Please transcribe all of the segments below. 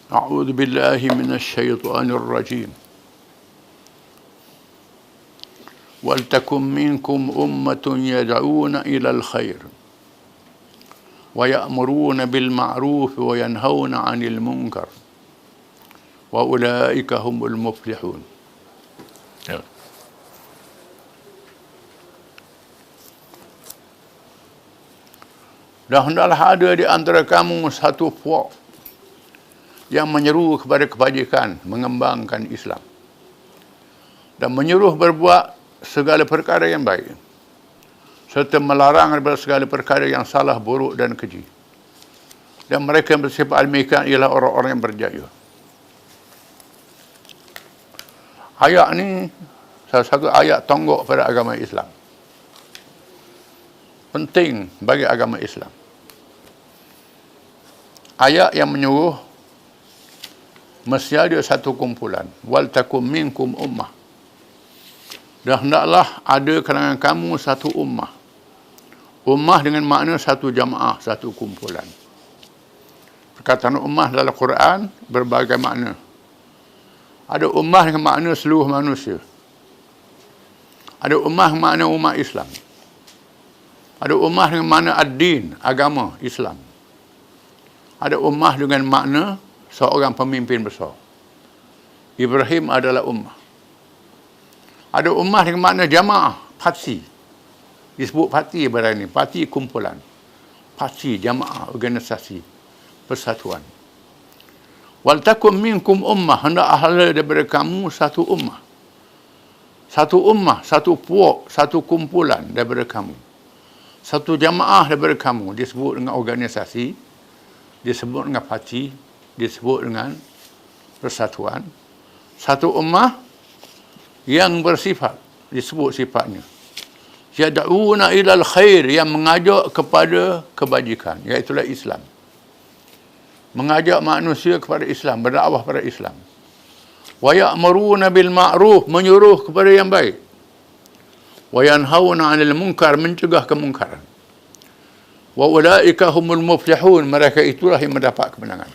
أعوذ بالله من الشيطان الرجيم ولتكن منكم أمة يدعون إلى الخير ويأمرون بالمعروف وينهون عن المنكر وأولئك هم المفلحون. Dan hendaklah ada di antara kamu satu puak yang menyeru kepada kebajikan, mengembangkan Islam, dan menyuruh berbuat segala perkara yang baik, serta melarang daripada segala perkara yang salah, buruk dan keji. Dan mereka yang bersifat demikian ialah orang-orang yang berjaya. Ayat ni salah satu ayat tonggok pada agama Islam. Penting bagi agama Islam. Ayat yang menyuruh mesti ada satu kumpulan. Wal takum minkum ummah. Dan hendaklah ada kalangan kamu satu ummah. Ummah dengan makna satu jamaah, satu kumpulan. Perkataan ummah dalam Quran berbagai makna. Ada ummah dengan makna seluruh manusia. Ada ummah dengan makna umat Islam. Ada ummah dengan makna ad-din, agama Islam. Ada ummah dengan makna seorang pemimpin besar. Ibrahim adalah ummah. Ada ummah dengan makna jamaah, parti. Disebut parti pada ini, parti kumpulan. Parti, jamaah, organisasi, persatuan. Wal takum minkum ummah, hendak ada daripada kamu satu ummah. Satu ummah, satu puak, satu kumpulan daripada kamu. Satu jamaah daripada kamu, disebut dengan organisasi, disebut dengan parti, disebut dengan persatuan. Satu ummah yang bersifat, disebut sifatnya, yad'una ilal khair, yang mengajak kepada kebajikan, iaitulah Islam. Mengajak manusia kepada Islam, berdakwah pada Islam. Wa ya'muruna bil ma'ruf, menyuruh kepada yang baik. Wa yanhauna 'anil munkar, mencegah kemungkaran. Wa ulaika humul muflihun, mereka itulah yang mendapat kemenangan.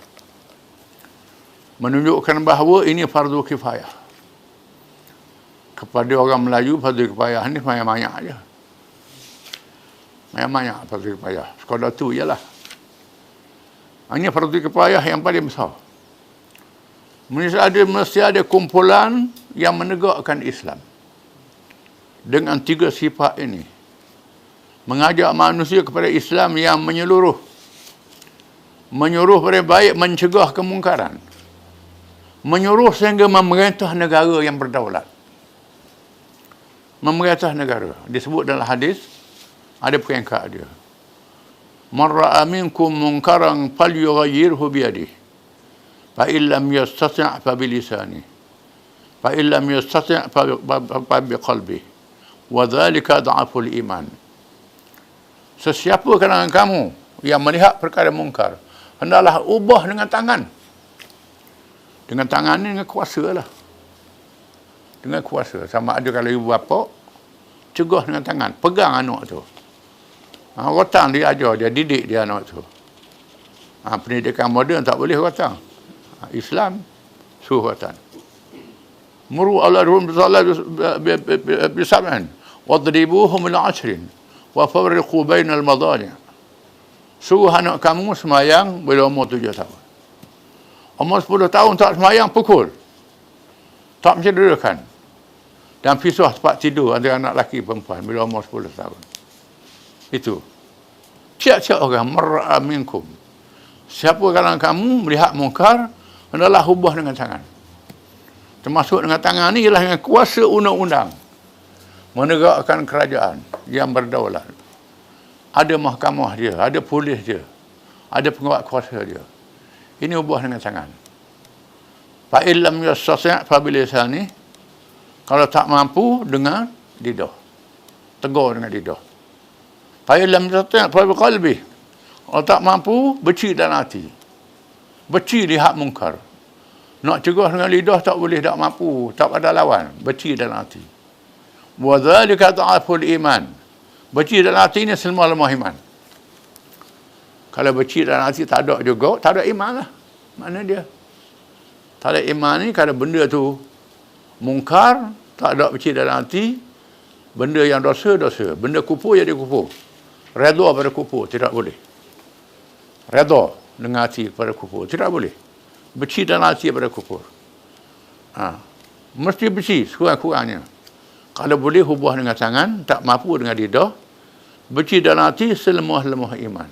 Menunjukkan bahawa ini fardu kifayah. Kepada orang Melayu, fardu kifayah ni banyak-banyak aja. Banyak-banyak fardu kifayah. Sekadar tu ialah. Hanya fardu kifayah yang paling besar. Mesti ada kumpulan yang menegakkan Islam. Dengan tiga sifat ini. Mengajak manusia kepada Islam yang menyeluruh. Menyuruh pada baik, mencegah kemungkaran. Menyuruh sehingga memerintah negara yang berdaulat. Memerintah negara. Disebut dalam hadis, ada peringkat dia. Man ra'a minkum munkaran falyughayyirhu biyadihi. Fa in lam yastati' fa bilisanihi. Fa in lam yastati' fa biqalbihi. Wa dhalika dha'ful iman. Sesiapa kalangan kamu yang melihat perkara mungkar, hendaklah ubah dengan tangan. Dengan tangan ni dengan kuasa lah. Dengan kuasa. Sama ada kalau ibu bapa, cegah dengan tangan. Pegang anak tu. Rotang dia ajar, dia didik dia anak tu. Pendidikan moden tak boleh rotang. Islam, suruh rotang. Muru Allahum bisalat bisab'an. Wadribuhum al-ashrin. Wa farriqu bainal madani'. Suruh anak kamu semayang bila umur 7 tahun. Umur 10 tahun tak semayang, pukul. Tak mencederakan. Dan pisah tempat tidur antara anak lelaki perempuan bila umur 10 tahun. Itu. Tiap-tiap orang, mar'a minkum. Siapa kalangan kamu melihat mungkar, hendaklah ubah dengan tangan. Termasuk dengan tangan ni ialah dengan kuasa undang-undang. Menegakkan kerajaan yang berdaulat. Ada mahkamah dia, ada polis dia, ada penguat kuasa dia. Ini ubah dengan tangan. Fa illam yastati' fa bilisani. Kalau tak mampu, dengan lidah. Tegur dengan lidah. Fa illam yastati' fa biqalbi. Kalau tak mampu, benci dalam hati. Benci lihat mungkar. Nak cegah dengan lidah tak boleh, tak mampu, tak ada lawan. Benci dalam hati. Wa dzalika dha'ful iman. Benci dalam hati ni lemah iman. Kalau benci dalam hati tak ada juga, tak ada iman lah. Mana dia? Tak ada iman ni kalau benda tu mungkar, tak ada beci dalam hati, benda yang dosa, dosa. Benda kufur jadi kufur. Redha pada kufur, tidak boleh. Redha dengan hati pada kufur, tidak boleh. Beci dalam hati pada kufur. Mesti beci sekurang-kurangnya. Kalau boleh hubah dengan tangan, tak mampu dengan lidah, beci dalam hati selemah-lemah iman.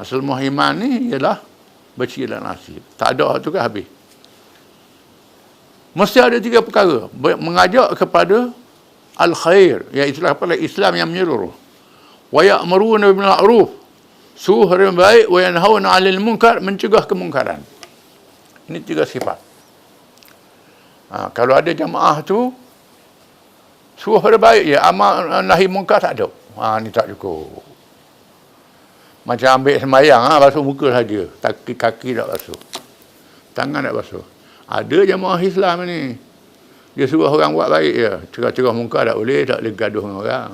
Selemah iman ni ialah beci dalam hati. Tak ada tu kan habis. Mesti ada 3 perkara. Mengajak kepada al-khair, iaitu kepada Islam yang menyeluruh. Wa ya'muruna bil ma'ruf, suruh yang baik, wa yanhauna 'anil munkar, mencegah kemungkaran. Ini 3 sifat. Kalau ada jamaah tu suruh yang baik, ya, amal nahi munkar tak ada. Ni tak cukup. Macam ambil semayang, basuh muka saja. Kaki tak basuh. Tangan tak basuh. Ada jemaah Islam ni. Dia suruh orang buat baik je. Cerah-cerah muka tak boleh gaduh dengan orang.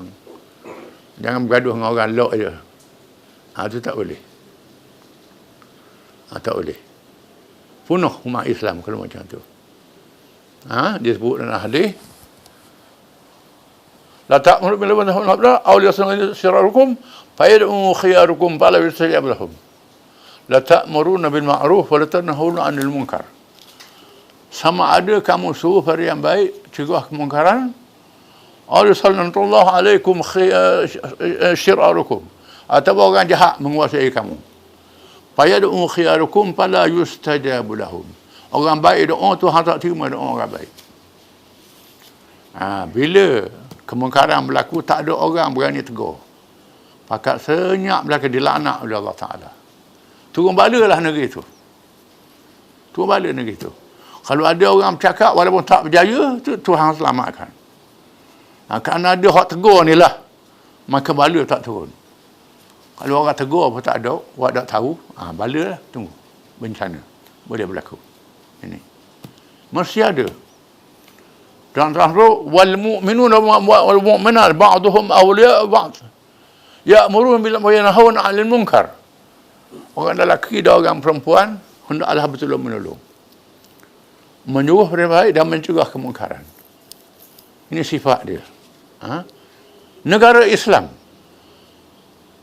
Jangan bergaduh dengan orang lok je. Itu tak boleh. Tak boleh. Punuh umat Islam kalau macam tu. Dia sebut dalam hadis. La ta'muru bil ma'ruf wa nahy 'anil munkar aw yasna'u syirarukum fayad'u khiyarukum fala yustajab lahum. La ta'muruna bil ma'ruf wa la tanhauna 'anil munkar. Sama ada kamu suruh pada yang baik, cegah kemungkaran, aw sallallahu alaikum syirarukum, atau orang jahat menguasai kamu. Fayad'u khiyarukum fala yustajab lahum. Orang baik doa tu hang tak terima doa orang baik. Bila kemungkaran berlaku, tak ada orang berani tegur. Pakat senyap belaka dilaknat oleh Allah Ta'ala. Turun balalah negeri tu. Turun bala negeri tu. Kalau ada orang bercakap walaupun tak berjaya, tu Tuhan selamatkan. Kerana ada hak tegur ni lah, maka bala tak turun. Kalau orang tegur pun tak ada, awak tak tahu, bala lah, tunggu. Bencana. Boleh berlaku. Ini. Mesti ada. Dan terang wal mu'minuna wal mu'minat ba'duhum awliya ba'd. Ya'muruna bil ma'ruf wa yanhauna 'anil munkar. Orang lelaki dan orang perempuan hendaklah betul menolong. Menyuruh pada baik dan mencegah kemungkaran. Ini sifat dia. Negara Islam.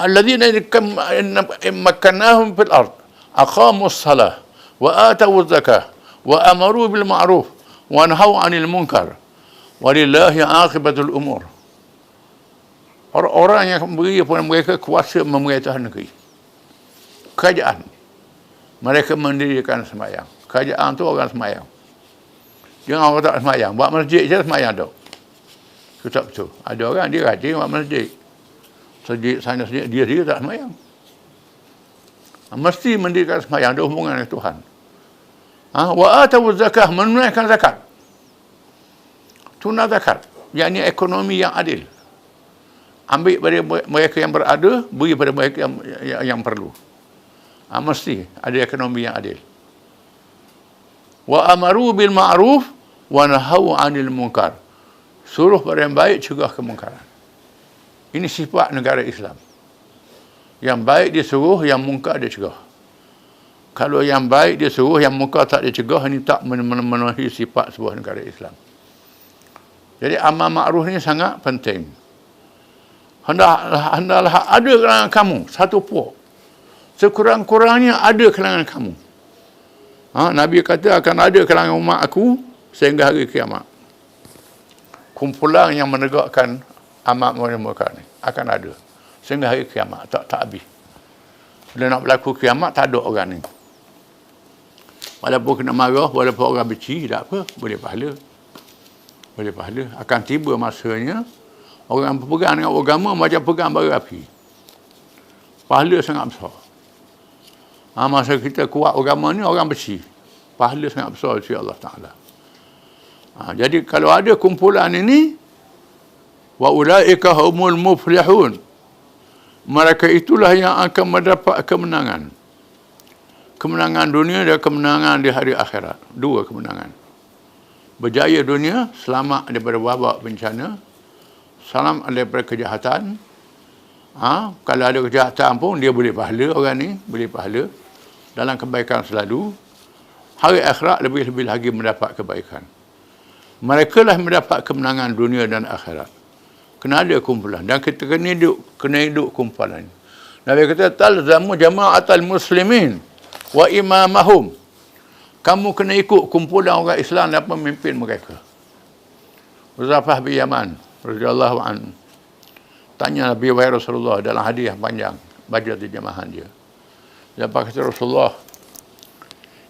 Alladzina makkannahum fil ard aqamus salah wa atawuz zakah wa amaru bil ma'ruf wa nahaw 'anil munkar walillahi 'aqibatul umur. Orang-orang yang beri kepada mereka kuasa memerintah negeri. Kerajaan. Mereka mendirikan sembahyang. Kerajaan tu orang sembahyang. Jangan orang tak sembahyang. Buat masjid je sembahyang tu. Itu tak betul. Ada orang dia rajin buat masjid. Masjid sana sendiri, dia tak sembahyang. Mesti mendirikan sembahyang. Ada hubungan dengan Tuhan. Wa atawuz zakah, menunaikan zakat. Tunai zakat. Yang ini ekonomi yang adil. Ambil pada mereka yang berada, beri pada mereka yang perlu. Mesti ada ekonomi yang adil. Wa amaru bil ma'ruf wa nahaw 'anil munkar. Suruh pada yang baik, cegah kemungkaran. Ini sifat negara Islam. Yang baik dia suruh, yang munkar dia cegah. Kalau yang baik dia suruh, yang munkar tak dia cegah, ini tak memenuhi sifat sebuah negara Islam. Jadi amal ma'ruf ni sangat penting. Hendaklah ada kalangan kamu satu puak. Sekurang-kurangnya ada kalangan kamu. Nabi kata akan ada kalangan umat aku sehingga hari kiamat. Kumpulan yang menegakkan amal munkar ni akan ada sehingga hari kiamat, tak habis. Bila nak berlaku kiamat, tak ada orang ni. Walaupun kena marah, walaupun orang benci, tak apa, boleh pahala. Boleh pahala. Akan tiba masanya orang berpegang dengan agama macam pegang bara api. Pahala sangat besar. Masa kita kuat agama ni, orang benci. Pahala sangat besar dari Allah Ta'ala. Jadi kalau ada kumpulan ini, wa ulaika humul muflihun. Mereka itulah yang akan mendapat kemenangan. Kemenangan dunia dan kemenangan di hari akhirat. Dua kemenangan. Berjaya dunia, selamat daripada wabak bencana, selamat daripada kejahatan. Kalau ada kejahatan pun, dia boleh pahala orang ni, boleh pahala. Dalam kebaikan selalu. hari akhirat lebih-lebih lagi mendapat kebaikan. Mereka lah mendapat kemenangan dunia dan akhirat. Kena ada kumpulan. Dan kita kena hidup kumpulan. Nabi kata, talzamu jama'atal muslimin wa imamahum. Kamu kena ikut kumpulan orang Islam dan pemimpin mereka. Huzaifah bin Yaman radhiyallahu anhu tanya Nabi Rasulullah dalam hadis yang panjang, baca terjemahan dia. Lepas kata Rasulullah,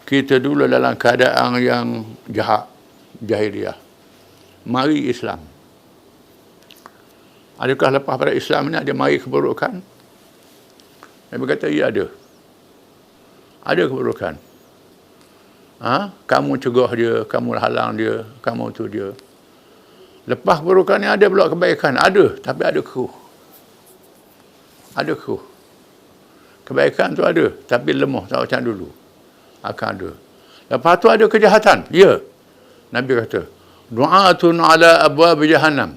kita dulu dalam keadaan yang jahat, jahiliah. Mari Islam. Adakah lepas pada Islam ni ada mari keburukan? Nabi kata, ya ada. Ada keburukan. Kamu cegah dia, kamu halang dia, kamu tu dia. Lepas keburukan ni ada pula kebaikan. Ada, tapi ada keruh. Ada keruh. Kebaikan tu ada, tapi lemah, tak macam dulu. Akan ada. Lepas tu ada kejahatan. Ya. Nabi kata, du'atun ala abwab jahannam.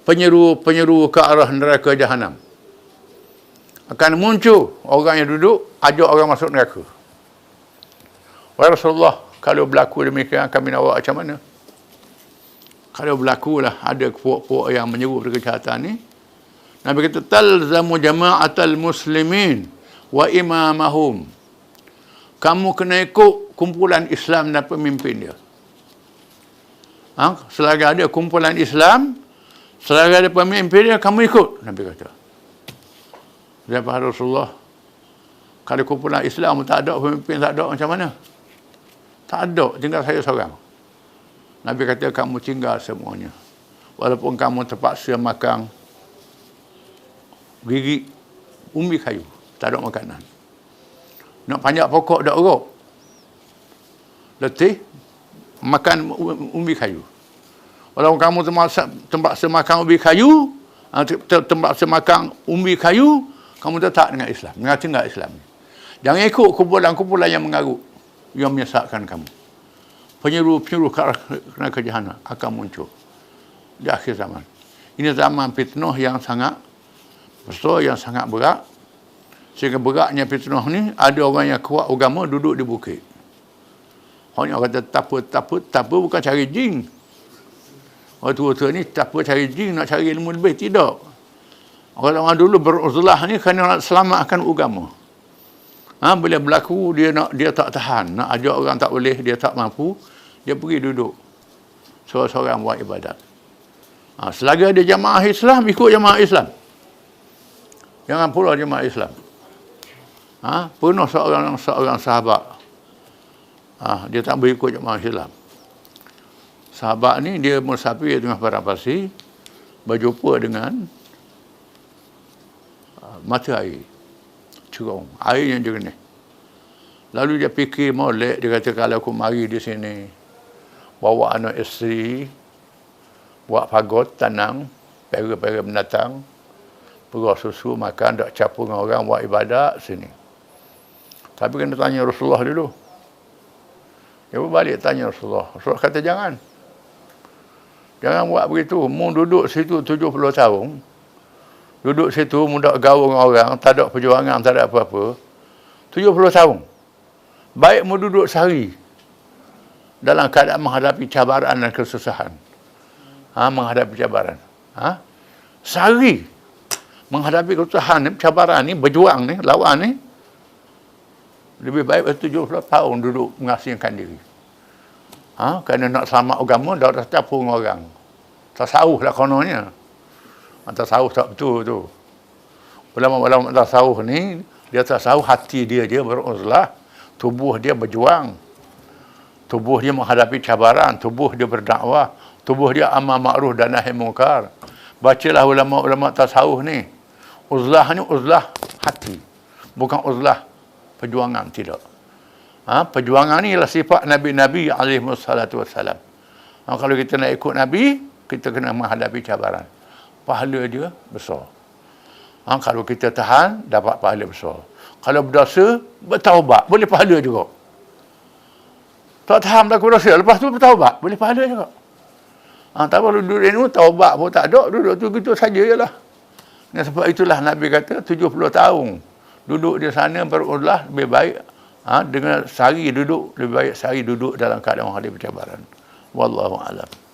Penyeru-penyeru ke arah neraka jahannam. Akan muncul orang yang duduk, ajak orang masuk neraka. Wahai Rasulullah, kalau berlaku demikian, kami nak buat macam mana? Kalau berlakulah ada puak-puak yang menyeru pada kejahatan ni, Nabi kata, talzamu jama'atal muslimin wa imamahum. Kamu kena ikut kumpulan Islam dan pemimpin dia. Selagi ada kumpulan Islam, selagi ada pemimpin dia, kamu ikut. Nabi kata. Daripada Rasulullah, kalau kumpulan Islam tak ada, pemimpin tak ada, macam mana? Tak ada, tinggal saya seorang. Nabi kata, kamu tinggal semuanya. Walaupun kamu terpaksa makan gigi umbi kayu, tak ada makanan. Nak panjat pokok, tak urut. Letih, makan umbi kayu. Walaupun kamu terpaksa makan umbi kayu, terpaksa makan umbi kayu, kamu tetap dengan Islam, dengan tinggal Islam. Jangan ikut kumpulan-kumpulan yang mengarut, yang menyesatkan kamu. Penyeru-penyeru ke jahanam akan muncul di akhir zaman. Ini zaman fitnah yang sangat besar, yang sangat berat. Sehingga beratnya fitnah ni, ada orang yang kuat agama duduk di bukit. Orang yang kata tapa bukan cari jin. Orang tua-tua ni tapa cari jin, nak cari ilmu lebih, tidak. Orang dulu beruzlah ni kerana nak selamatkan agama. Bila berlaku dia tak tahan, nak ajak orang tak boleh, dia tak mampu, dia pergi duduk seorang-seorang buat ibadat. Selagi ada jamaah Islam, ikut jamaah Islam. Jangan pula jamaah Islam. Pernah seorang sahabat, dia tak boleh ikut jamaah Islam. Sahabat ni dia musafir tengah padang pasir, berjumpa dengan mata air. Curung, air yang jernih. Lalu dia fikir molek, dia kata, kalau aku mari di sini, bawa anak isteri, buat pagot, tanam, pera-pera binatang, perah susu, makan, tak campur dengan orang, buat ibadat sini. Tapi kena tanya Rasulullah dulu. Dia balik tanya Rasulullah. Rasulullah kata, jangan. Jangan buat begitu. Mu duduk situ 70 tahun, duduk situ, mudah gaul dengan orang, tak ada perjuangan, tak ada apa-apa. 70 tahun. Baik mu duduk sehari dalam keadaan menghadapi cabaran dan kesusahan. Menghadapi cabaran. Sehari menghadapi kesusahan ni, cabaran ni, berjuang ni, lawan ni. Lebih baik 70 tahun duduk mengasingkan diri. Kerana nak selamat agama, dah campur dengan orang. Tasawuf lah kononnya. Tasawuf tak betul tu. Ulama-ulama tasawuf ni, dia tasawuf hati dia beruzlah, tubuh dia berjuang, tubuh dia menghadapi cabaran, tubuh dia berdakwah, tubuh dia amar ma'ruf dan nahi munkar. Bacalah ulama-ulama tasawuf ni. Uzlah ni uzlah hati, bukan uzlah perjuangan, tidak. Perjuangan ni ialah sifat Nabi-Nabi alaihi wassalatu wassalam. Kalau kita nak ikut Nabi, kita kena menghadapi cabaran. Pahala dia besar. Kalau kita tahan, dapat pahala besar. Kalau berdosa, bertaubat, boleh pahala juga. Tak tahan berlaku dosa, lepas tu bertaubat, boleh pahala juga. Tak perlu duduk ni, taubat pun tak ada, duduk tu gitu saja je lah. Sebab itulah Nabi kata, 70 tahun duduk di sana beruzlah, lebih baik dengan sehari duduk lebih baik sehari duduk dalam keadaan menghadapi cabaran. Wallahu a'lam.